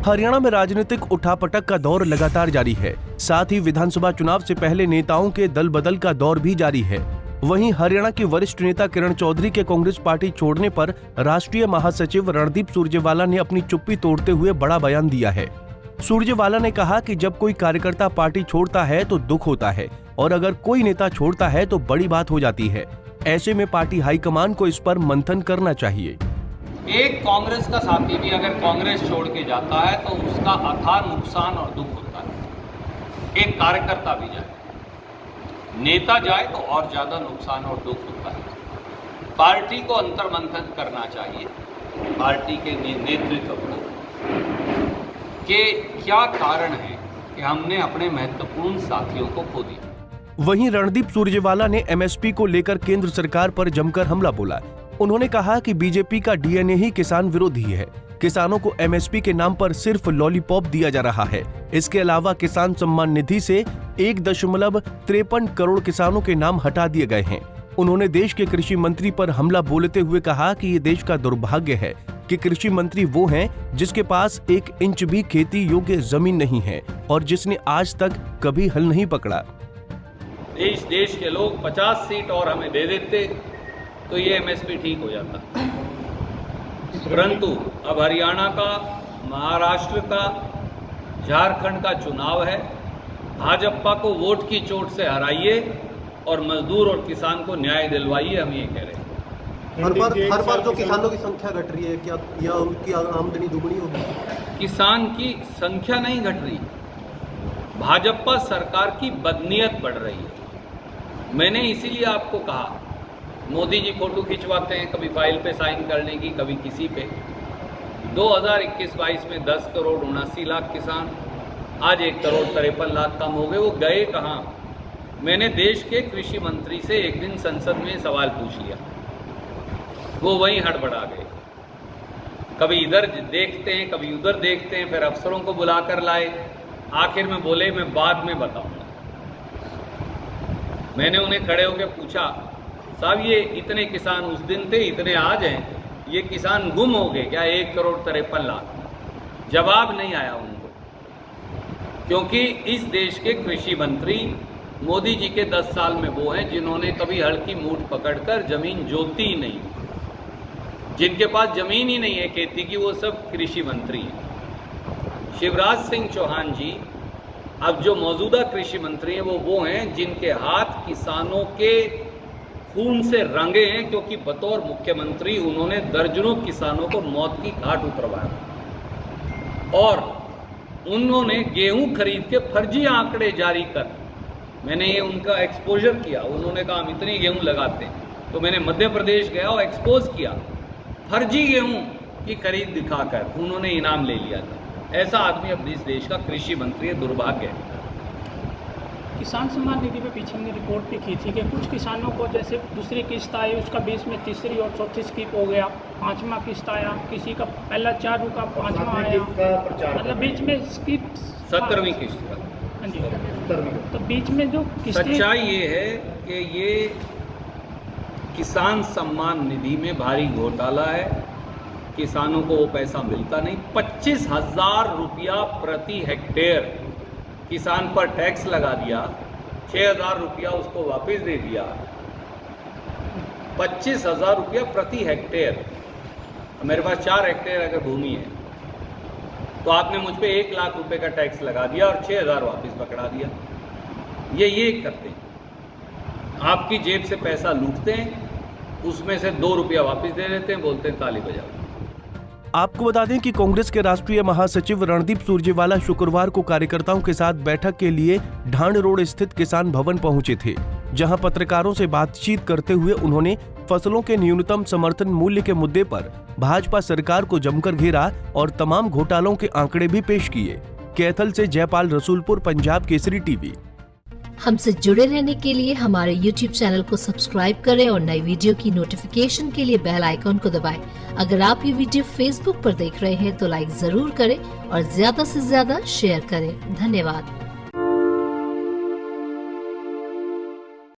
हरियाणा में राजनीतिक उठापटक का दौर लगातार जारी है। साथ ही विधानसभा चुनाव से पहले नेताओं के दल बदल का दौर भी जारी है। वहीं हरियाणा की वरिष्ठ नेता किरण चौधरी के कांग्रेस पार्टी छोड़ने पर राष्ट्रीय महासचिव रणदीप सुरजेवाला ने अपनी चुप्पी तोड़ते हुए बड़ा बयान दिया है। सुरजेवाला ने कहा कि जब कोई कार्यकर्ता पार्टी छोड़ता है तो दुख होता है और अगर कोई नेता छोड़ता है तो बड़ी बात हो जाती है। ऐसे में पार्टी हाईकमान को इस पर मंथन करना चाहिए। एक कांग्रेस का साथी भी अगर कांग्रेस छोड़ के जाता है तो उसका अथाह नुकसान और दुख होता है। एक कार्यकर्ता भी जाए, नेता जाए तो और ज्यादा नुकसान और दुख होता है। पार्टी को अंतर्मंथन करना चाहिए, पार्टी के नेतृत्व को, कि क्या कारण है कि हमने अपने महत्वपूर्ण साथियों को खो दिया। वहीं रणदीप सुरजेवाला ने एमएसपी को लेकर केंद्र सरकार पर जमकर हमला बोला। उन्होंने कहा कि बीजेपी का डीएनए ही किसान विरोधी है। किसानों को एमएसपी के नाम पर सिर्फ लॉलीपॉप दिया जा रहा है। इसके अलावा किसान सम्मान निधि से 1.53 करोड़ किसानों के नाम हटा दिए गए हैं। उन्होंने देश के कृषि मंत्री पर हमला बोलते हुए कहा कि ये देश का दुर्भाग्य है कि कृषि मंत्री वो हैं जिसके पास 1 इंच भी खेती योग्य जमीन नहीं है और जिसने आज तक कभी हल नहीं पकड़ा। देश के लोग 50 सीट और हमें दे देते तो ये एमएसपी ठीक हो जाता, परंतु अब हरियाणा का, महाराष्ट्र का, झारखंड का चुनाव है। भाजपा को वोट की चोट से हराइए और मजदूर और किसान को न्याय दिलवाइए, हम ये कह रहे हैं। हर बार जो किसानों की संख्या घट रही है, क्या या उनकी आमदनी दुगनी होगी? किसान की संख्या नहीं घट रही, भाजपा सरकार की बदनीयत बढ़ रही है। मैंने इसीलिए आपको कहा, मोदी जी फोटो खिंचवाते हैं, कभी फाइल पे साइन करने की, कभी किसी पे। 2021-22 में 10 करोड़ 79 लाख किसान, आज 1 करोड़ 53 लाख कम हो गए। वो गए कहाँ? मैंने देश के कृषि मंत्री से एक दिन संसद में सवाल पूछ लिया, वो वहीं हड़बड़ा गए। कभी इधर देखते हैं, कभी उधर देखते हैं, फिर अफसरों को बुलाकर लाए। आखिर में बोले मैं बाद में बताऊंगा। मैंने उन्हें खड़े होकर पूछा, साहब ये इतने किसान उस दिन थे, इतने आज हैं, ये किसान गुम हो गए क्या? 1 करोड़ 53 लाख। जवाब नहीं आया उनको, क्योंकि इस देश के कृषि मंत्री मोदी जी के 10 साल में वो हैं जिन्होंने कभी हल की मूठ पकड़कर जमीन जोती ही नहीं, जिनके पास जमीन ही नहीं है खेती की, वो सब कृषि मंत्री हैं। शिवराज सिंह चौहान जी अब जो मौजूदा कृषि मंत्री हैं वो हैं जिनके हाथ किसानों के खून से रंगे हैं, क्योंकि बतौर मुख्यमंत्री उन्होंने दर्जनों किसानों को मौत की घाट उतरवाया और उन्होंने गेहूं खरीद के फर्जी आंकड़े जारी कर, मैंने ये उनका एक्सपोजर किया। उन्होंने कहा हम इतनी गेहूं लगाते हैं, तो मैंने मध्य प्रदेश गया और एक्सपोज किया, फर्जी गेहूं की खरीद दिखाकर उन्होंने इनाम ले लिया था। ऐसा आदमी अब इस देश का कृषि मंत्री है, दुर्भाग्य है। किसान सम्मान निधि पे पीछे हमने रिपोर्ट भी की थी कि कुछ किसानों को जैसे दूसरी किस्त आई, उसका बीच में तीसरी और चौथी स्किप हो गया, 5वां किस्त आया, किसी का पहला 4 रुपया 5वां आया, मतलब बीच में स्किप 17वीं किस्त का। हाँ जी, तो बीच में जो सच्चाई ये है कि ये किसान सम्मान निधि में भारी घोटाला है। किसानों को वो पैसा मिलता नहीं। 25,000 रुपया प्रति हेक्टेयर किसान पर टैक्स लगा दिया, 6,000 रुपया उसको वापस दे दिया। 25,000 रुपया प्रति हेक्टेयर। मेरे पास 4 हेक्टेयर अगर भूमि है तो आपने मुझ पे 1 लाख रुपए का टैक्स लगा दिया और 6,000 वापस पकड़ा दिया। ये करते हैं, आपकी जेब से पैसा लूटते हैं, उसमें से 2 रुपया वापस दे देते हैं, बोलते हैं ताली बजाओ। आपको बता दें कि कांग्रेस के राष्ट्रीय महासचिव रणदीप सुरजेवाला शुक्रवार को कार्यकर्ताओं के साथ बैठक के लिए ढांड रोड स्थित किसान भवन पहुंचे थे, जहां पत्रकारों से बातचीत करते हुए उन्होंने फसलों के न्यूनतम समर्थन मूल्य के मुद्दे पर भाजपा सरकार को जमकर घेरा और तमाम घोटालों के आंकड़े भी पेश किए। कैथल से जयपाल रसूलपुर, पंजाब केसरी टीवी। हमसे जुड़े रहने के लिए हमारे YouTube चैनल को सब्सक्राइब करें और नई वीडियो की नोटिफिकेशन के लिए बेल आइकॉन को दबाएं। अगर आप ये वीडियो Facebook पर देख रहे हैं तो लाइक जरूर करें और ज्यादा से ज्यादा शेयर करें। धन्यवाद।